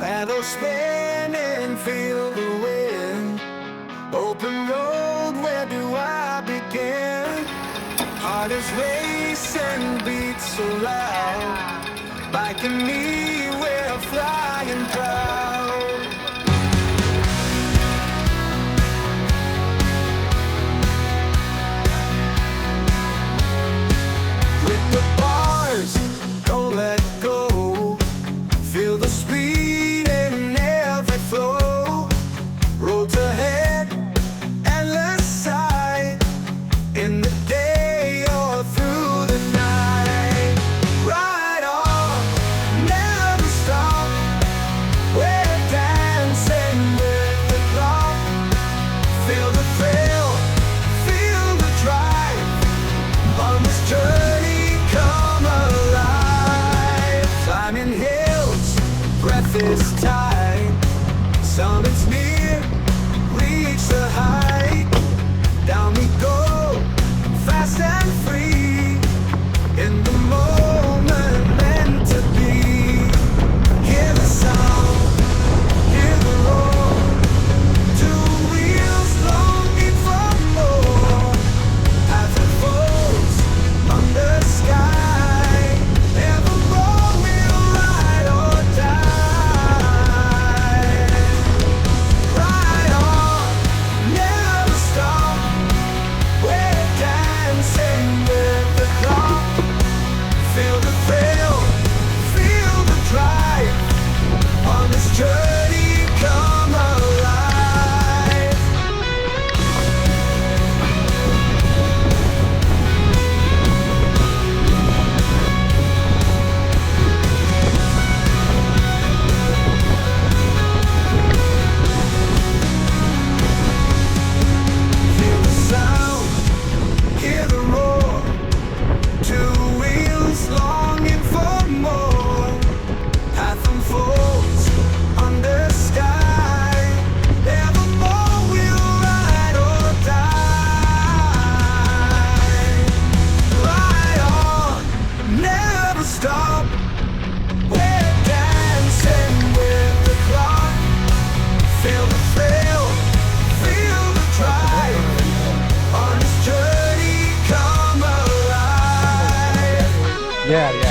Paddle spinning, feel the wind. Open road, where do I begin? Heart is racing, beats so loud. Like in me, we're flying proud. With the bars, don't let go. Feel the speed in every flow. Roads ahead, endless sight. In the day or through the night. Ride on, never stop. We're dancing with the clock. Feel the thrill, feel the drive. On this journey, come alive. Climbing hills, breath is tight. Summit's near, reach the height. Down we go, fast and free. In the moment meant to be. Hear the sound, hear the roar. Two wheels longing for more. Path unfolds under sky. Evermore we'll ride or die. Ride on, never stop. We're dancing with the clock. Feel the thrill, feel the drive. On this journey, come alive. Feel the sound, hear the roar. Two wheels longing for more. Path unfolds under sky. Evermore we'll ride or die. Ride on, never stop. We're dancing with the clock. Feel the thrill, feel the drive. On this journey, come alive. Yeah, yeah.